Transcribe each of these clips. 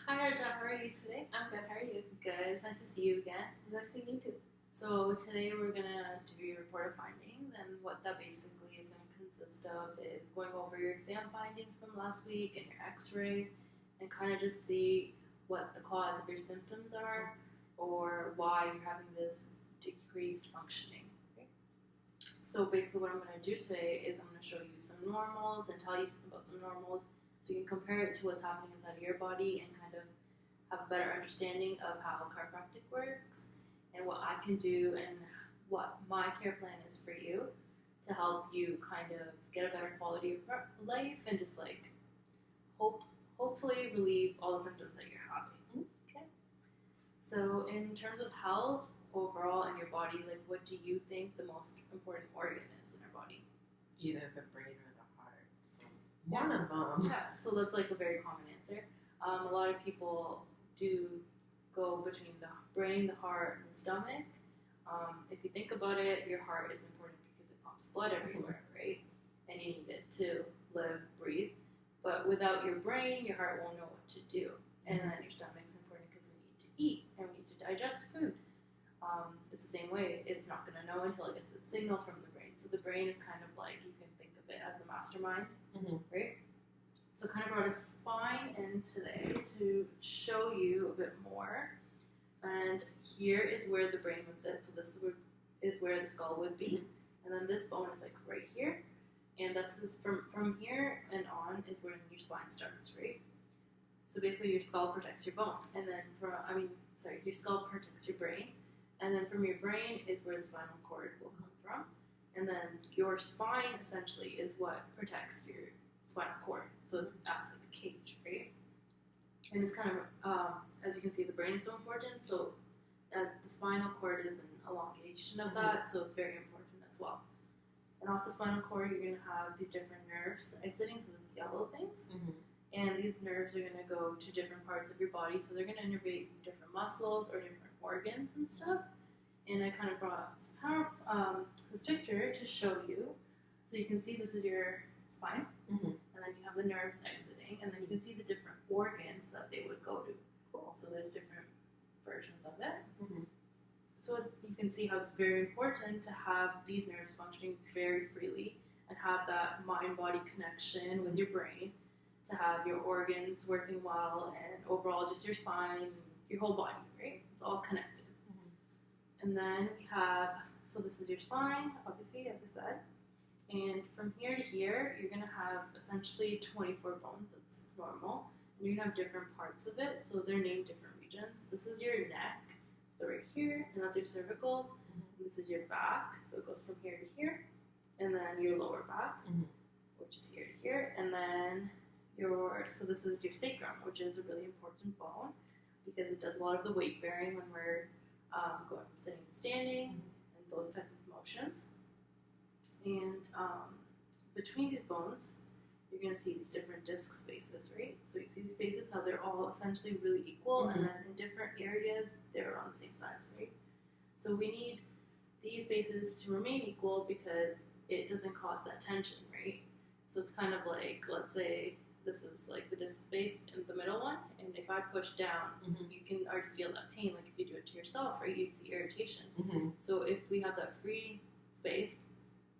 Hi Arja, how are you today? I'm good. How are you? Good, it's nice to see you again. Nice to meet you too. So today we're gonna do your report of findings, and what that basically is gonna consist of is going over your exam findings from last week and your X-ray, and kind of just see what the cause of your symptoms are, or why you're having this decreased functioning. Okay? So basically, what I'm gonna do today is I'm gonna show you some normals and tell you about some normals, so you can compare it to what's happening inside of your body and kind of have a better understanding of how chiropractic works and what I can do and what my care plan is for you to help you kind of get a better quality of life and just like hopefully relieve all the symptoms that you're having. Okay. So in terms of health overall in your body, like what do you think the most important organ is in our body? Either the brain or the heart. So one of them. Yeah. So that's like a very common answer. A lot of people do go between the brain, the heart, and the stomach. If you think about it, your heart is important because it pumps blood everywhere, right? And you need it to live, breathe. But without your brain, your heart won't know what to do. And then your stomach's important because we need to eat and we need to digest food. It's the same way. It's not going to know until it gets a signal from the brain. So the brain is kind of like, you can think of it as the mastermind, right? So kind of brought a spine in today to show you a bit more. And here is where the brain would sit. So this is where the skull would be. And then this bone is like right here. And this is from here and on is where your spine starts, right? So basically your skull protects your bone. And then your skull protects your brain. And then from your brain is where the spinal cord will come from. And then your spine essentially is what protects your spinal cord. So it acts like a cage, right? And it's kind of, as you can see, the brain is so important. So the spinal cord is an elongation of that. So it's very important as well. And off the spinal cord, you're going to have these different nerves exiting. So these yellow things. And these nerves are going to go to different parts of your body. So they're going to innervate different muscles or different organs and stuff. And I kind of brought this picture to show you. So you can see this is your spine. And then you have the nerves exiting. And then you can see the different organs that they would go to. Cool. So there's different versions of it. So you can see how it's very important to have these nerves functioning very freely and have that mind-body connection with your brain, to have your organs working well, and overall just your spine, your whole body, right? It's all connected. And then we have, so this is your spine, obviously, as I said. And from here to here, you're going to have essentially 24 bones. That's normal. And you're going to have different parts of it. So they're named different regions. This is your neck. So right here, and that's your cervicals. And this is your back. So it goes from here to here. And then your lower back, which is here to here. And then so this is your sacrum, which is a really important bone because it does a lot of the weight bearing when we're going from sitting to standing and those type of motions. And between these bones, you're going to see these different disc spaces, right? So you see these spaces, how they're all essentially really equal, and then in different areas, they're around the same size, right? So we need these spaces to remain equal because it doesn't cause that tension, right? So it's kind of like, let's say this is like the disc space in the middle one, and if I push down, you can already feel that pain, like if you do it to yourself, right? You see irritation. So if we have that free space,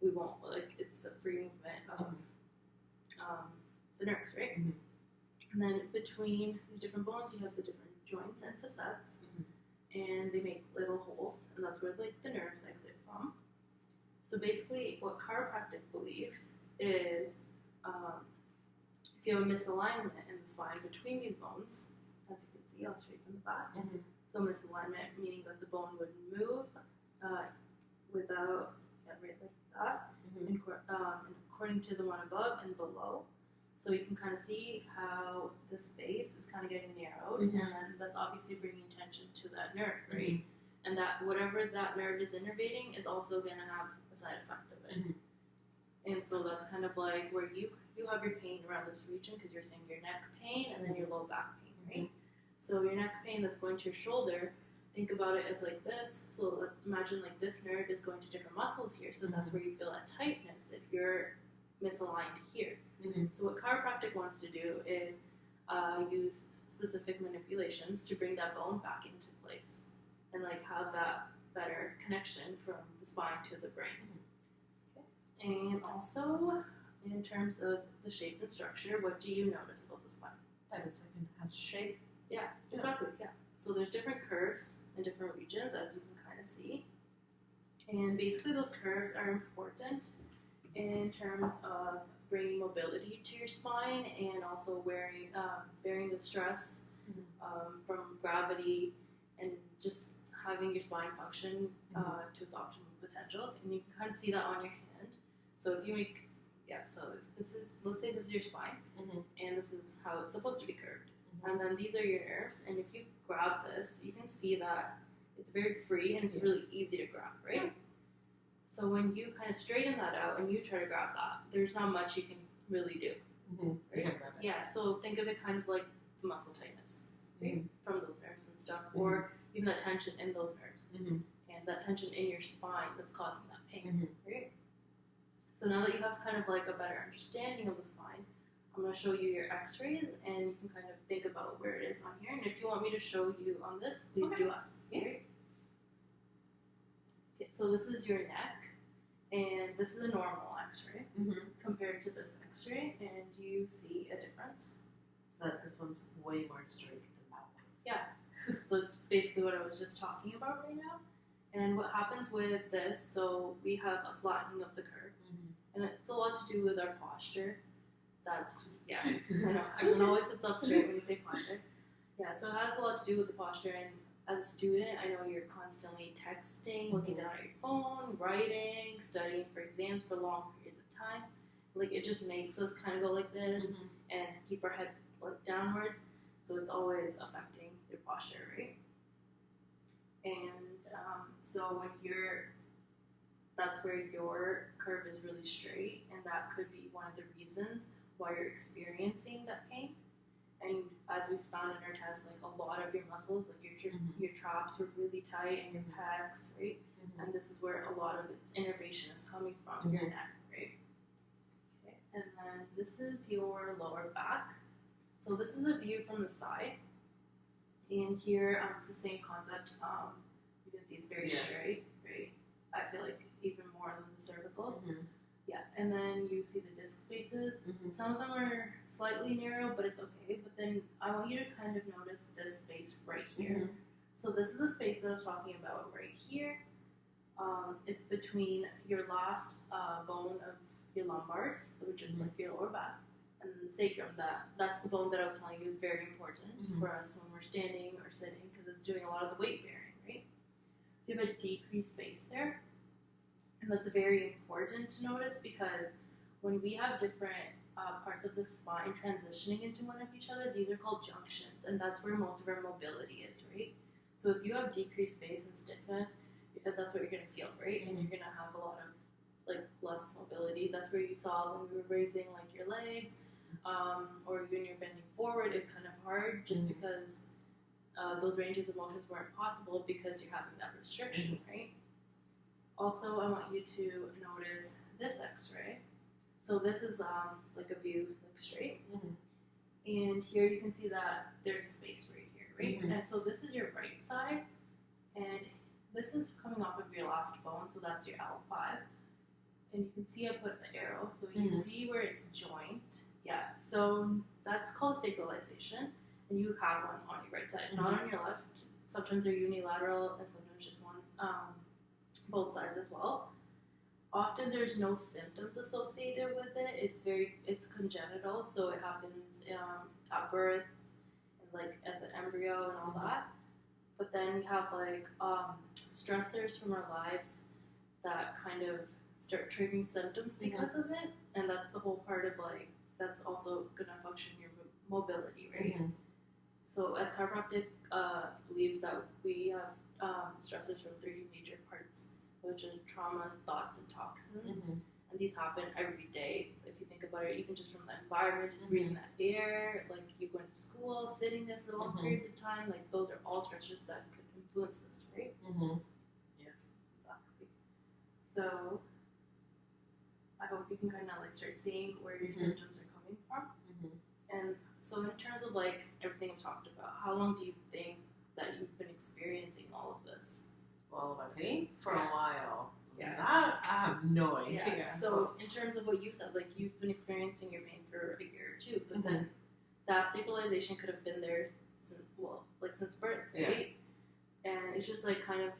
we won't, like, it's a free movement of the nerves, right? And then between these different bones, you have the different joints and facets, and they make little holes, and that's where like the nerves exit from. So basically, what chiropractic believes is if you have a misalignment in the spine between these bones, as you can see, I'll show you from the back. So misalignment meaning that the bone would move without, right like that, and according to the one above and below. So you can kind of see how the space is kind of getting narrowed, and then that's obviously bringing tension to that nerve, right? And that whatever that nerve is innervating is also going to have a side effect of it. And so that's kind of like where you have your pain around this region because you're saying your neck pain and then your low back pain, right? So your neck pain that's going to your shoulder, think about it as like this. So let's imagine like this nerve is going to different muscles here. So that's where you feel that tightness if you're misaligned here. So what chiropractic wants to do is use specific manipulations to bring that bone back into place and like have that better connection from the spine to the brain. Okay. And also, in terms of the shape and structure, what do you notice about the spine? That it's like an S shape. Yeah, exactly. Yeah. So there's different curves in different regions, as you can kind of see. And basically, those curves are important in terms of bringing mobility to your spine and also bearing the stress from gravity and just having your spine function to its optimal potential. And you can kind of see that on your hand. So if you make, so this is, let's say this is your spine, and this is how it's supposed to be curved. And then these are your nerves, and if you grab this, you can see that it's very free and it's really easy to grab, right? Yeah. So when you kind of straighten that out and you try to grab that, there's not much you can really do. Right? Yeah, so think of it kind of like it's muscle tightness, right? From those nerves and stuff, or even that tension in those nerves, and that tension in your spine that's causing that pain, right? So now that you have kind of like a better understanding of the spine, I'm going to show you your x-rays, and you can kind of think about where it is on here. And if you want me to show you on this, please do ask. Okay, so this is your neck, and this is a normal x-ray compared to this x-ray, and you see a difference? But this one's way more straight than that one. Yeah, so it's basically what I was just talking about right now. And what happens with this, so we have a flattening of the curve, and it's a lot to do with our posture. That's, I know, everyone always sits up straight when you say posture. Yeah, so it has a lot to do with the posture, and as a student, I know you're constantly texting, looking down at your phone, writing, studying for exams for long periods of time. Like, it just makes us kind of go like this and keep our head like downwards, so it's always affecting your posture, right? And so when that's where your curve is really straight, and that could be one of the reasons why you're experiencing that pain. And as we found in our test, like a lot of your muscles, like your traps were really tight, and your pecs, right? And this is where a lot of its innervation is coming from, your neck, right? Okay. And then this is your lower back. So this is a view from the side. And here, it's the same concept. You can see it's very straight, right? I feel like even more than the cervicals. Yeah, and then you see the disc spaces. Some of them are slightly narrow, but it's okay. But then I want you to kind of notice this space right here. So this is the space that I was talking about right here. It's between your last bone of your lumbars, which is like your lower back, and then the sacrum. That's the bone that I was telling you is very important for us when we're standing or sitting, because it's doing a lot of the weight bearing, right? So you have a decreased space there. And that's very important to notice, because when we have different parts of the spine transitioning into one of each other, these are called junctions, and that's where most of our mobility is, right? So if you have decreased space and stiffness, that's what you're going to feel, right? And you're going to have a lot of like less mobility. That's where you saw when we were raising like your legs, or when you're bending forward, it's kind of hard just because those ranges of motions weren't possible because you're having that restriction, right? Also, I want you to notice this x-ray. So this is like a view, like straight. And here you can see that there's a space right here, right? And so this is your right side, and this is coming off of your last bone, so that's your L5. And you can see I put the arrow, so you see where it's joint. Yeah, so that's called stabilization, and you have one on your right side, not on your left. Sometimes they're unilateral, and sometimes just one. Both sides as well. Often there's no symptoms associated with it. It's congenital, so it happens at birth, and like as an embryo and all that. But then we have like stressors from our lives that kind of start triggering symptoms because of it, and that's the whole part of like that's also gonna function your mobility, right? So as chiropractic believes that we have stressors from 3 major parts, which are traumas, thoughts, and toxins. And these happen every day. If you think about it, even just from the environment, just breathing that air, like you going to school, sitting there for long periods of time, like those are all stressors that could influence this, right? Yeah. Exactly. So I hope you can kind of like start seeing where your symptoms are coming from. And So in terms of like everything I've talked about, how long do you think that you've been experiencing all of this? Well, my pain for Yeah. a while. Yeah. That I have no idea. Yeah. So in terms of what you said, like you've been experiencing your pain for a year or two, but then that stabilization could have been there since birth, right? And it's just like kind of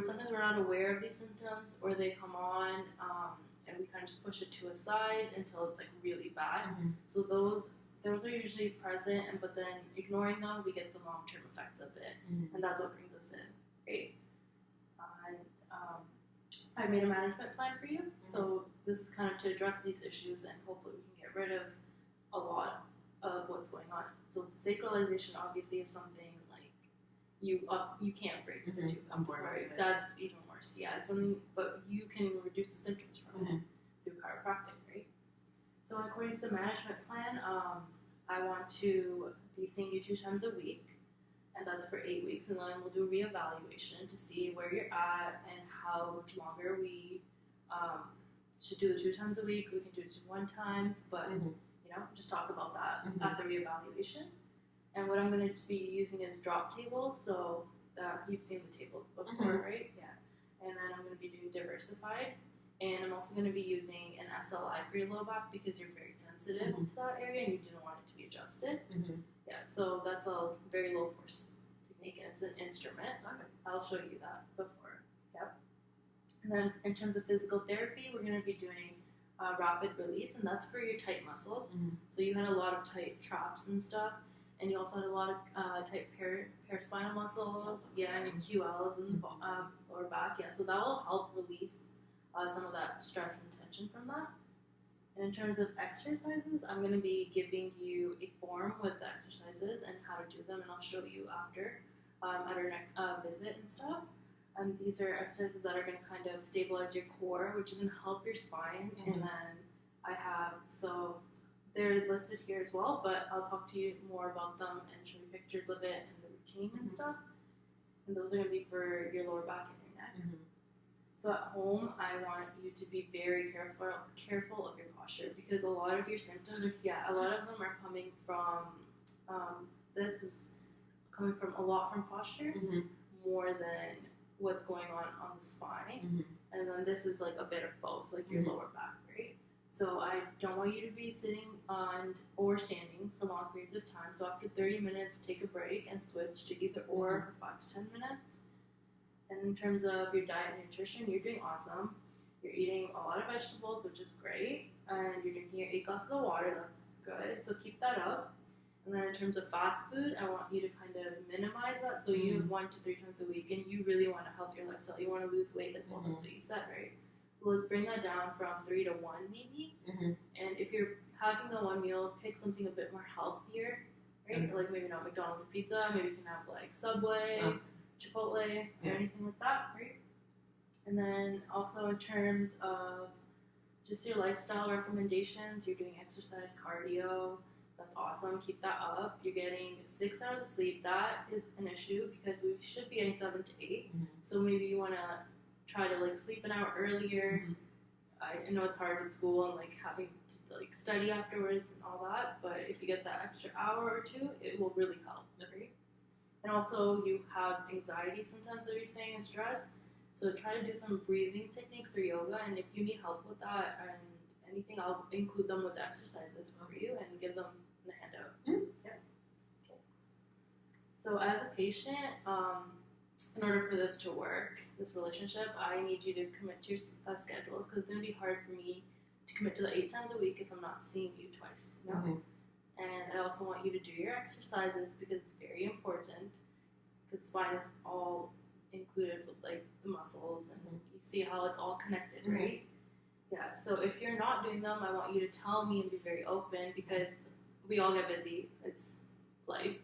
sometimes we're not aware of these symptoms, or they come on, and we kind of just push it to a side until it's like really bad. So those are usually present, but then ignoring them, we get the long term effects of it, and that's what brings us in, right? And I made a management plan for you, so this is kind of to address these issues, and hopefully we can get rid of a lot of what's going on. So sacralization obviously is something like you can't break the two I'm bones, worried right? about it. That's even worse. Yeah, it's something, but you can reduce the symptoms from it through chiropractic, right? So according to the management plan, I want to be seeing you 2 times a week, and that's for 8 weeks, and then we'll do a reevaluation to see where you're at and how much longer we should do the 2 times a week. We can do it 1 times, but just talk about that at the reevaluation. And what I'm going to be using is drop tables. So you've seen the tables before, right? Yeah. And then I'm going to be doing diversified, and I'm also going to be using an SLI for your low back because you're very sensitive to that area and you didn't want it to be adjusted. Yeah, so that's a very low force technique, and it's an instrument. I'll show you that before. Yep. And then in terms of physical therapy, we're going to be doing rapid release, and that's for your tight muscles. So you had a lot of tight traps and stuff, and you also had a lot of tight paraspinal muscles, and QLs in the lower back. Yeah, so that will help release some of that stress and tension from that. And in terms of exercises, I'm going to be giving you a form with the exercises and how to do them, and I'll show you after at our next visit and stuff. And these are exercises that are going to kind of stabilize your core, which is going to help your spine. And then so they're listed here as well, but I'll talk to you more about them and show you pictures of it and the routine and stuff. And those are going to be for your lower back and your neck. So at home, I want you to be very careful of your posture, because a lot of your symptoms a lot of them are coming from, this is coming from a lot from posture, more than what's going on the spine. And then this is like a bit of both, like your lower back, right? So I don't want you to be sitting on or standing for long periods of time. So after 30 minutes, take a break and switch to either or for 5 to 10 minutes. And in terms of your diet and nutrition, you're doing awesome. You're eating a lot of vegetables, which is great, and you're drinking your 8 glasses of water. That's good. So keep that up. And then in terms of fast food, I want you to kind of minimize that. So you 1 to 3 times a week, and you really want a healthier lifestyle. You want to lose weight as well. That's what you said, right? So let's bring that down from 3 to 1 maybe. And if you're having the one meal, pick something a bit more healthier, right? Like maybe not McDonald's or pizza. Maybe you can have like Subway, Chipotle, or anything like that, right? And then also in terms of just your lifestyle recommendations, you're doing exercise, cardio. That's awesome. Keep that up. You're getting 6 hours of sleep. That is an issue because we should be getting 7 to 8. So maybe you want to try to like sleep an hour earlier. I know it's hard with school and like having to like study afterwards and all that, but if you get that extra hour or 2, it will really help, right? And also you have anxiety sometimes that you're saying and stress. So try to do some breathing techniques or yoga, and if you need help with that and anything, I'll include them with the exercises for you and give them in a handout. Yeah. Okay. So as a patient, in order for this to work, this relationship, I need you to commit to your schedules, because it's going to be hard for me to commit to the 8 times a week if I'm not seeing you twice. And I also want you to do your exercises because it's very important, because the spine is all included with like the muscles, and you see how it's all connected, right? Yeah, so if you're not doing them, I want you to tell me and be very open, because we all get busy. It's life.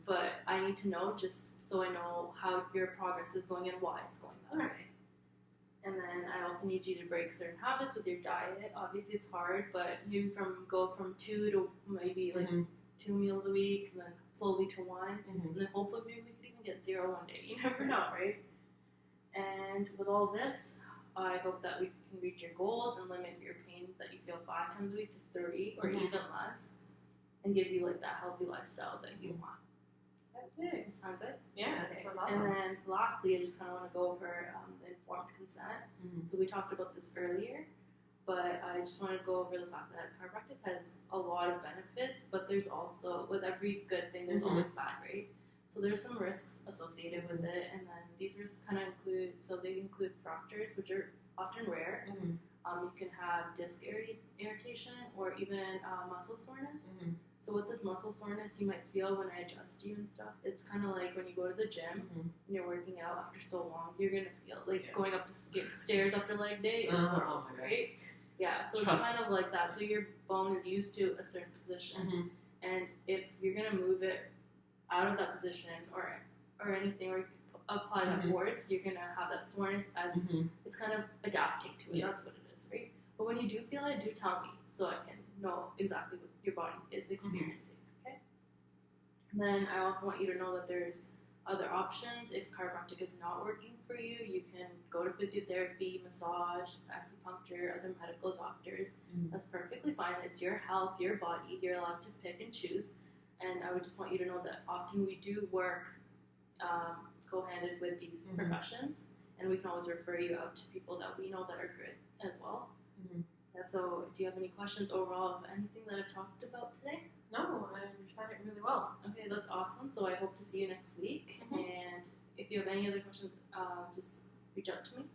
But I need to know, just so I know how your progress is going and why it's going that way. And then I also need you to break certain habits with your diet. Obviously it's hard, but maybe go from 2 to maybe like 2 meals a week, and then slowly to 1. And then hopefully maybe we could even get 0 one day. You never know, right? And with all this, I hope that we can reach your goals and limit your pain that you feel 5 times a week to 3 or even less. and give you like that healthy lifestyle that you want. Okay. Sound good? Yeah, Okay. that's And awesome. then lastly, I just kind of want to go over the informed consent. Mhm. So we talked about this earlier, but I just want to go over the fact that chiropractic has a lot of benefits, but there's also, with every good thing, there's Mhm. always bad, right? So there's some risks associated with it, and then these risks kind of include, so they include fractures, which are often rare. Mhm. You can have disc irritation or even muscle soreness. Mhm. So with this muscle soreness you might feel when I adjust you and stuff, it's kind of like when you go to the gym Mhm. and you're working out after so long, you're going to feel like Yeah. going up the stairs after leg day is Oh horrible, my God. right? Yeah, so Trust it's kind of like that. So your bone is used to a certain position, Mhm. and if you're going to move it out of that position or anything, or apply that Mhm. force, you're going to have that soreness as Mhm. it's kind of adapting to it. Yeah. That's what it is, right? But when you do feel it, do tell me so I can know exactly what your body is experiencing. Okay. And then I also want you to know that there's other options. If chiropractic is not working for you, you can go to physiotherapy, massage, acupuncture, other medical doctors. Mhm. That's perfectly fine. It's your health, your body. You're allowed to pick and choose. And I would just want you to know that often we do work co-handed with these Mhm. professions, and we can always refer you out to people that we know that are good as well. Mhm. Yeah, so do you have any questions overall of anything that I've talked about today? No, I understand it really well. Okay, that's awesome. So I hope to see you next week. Mhm. And if you have any other questions, just reach out to me.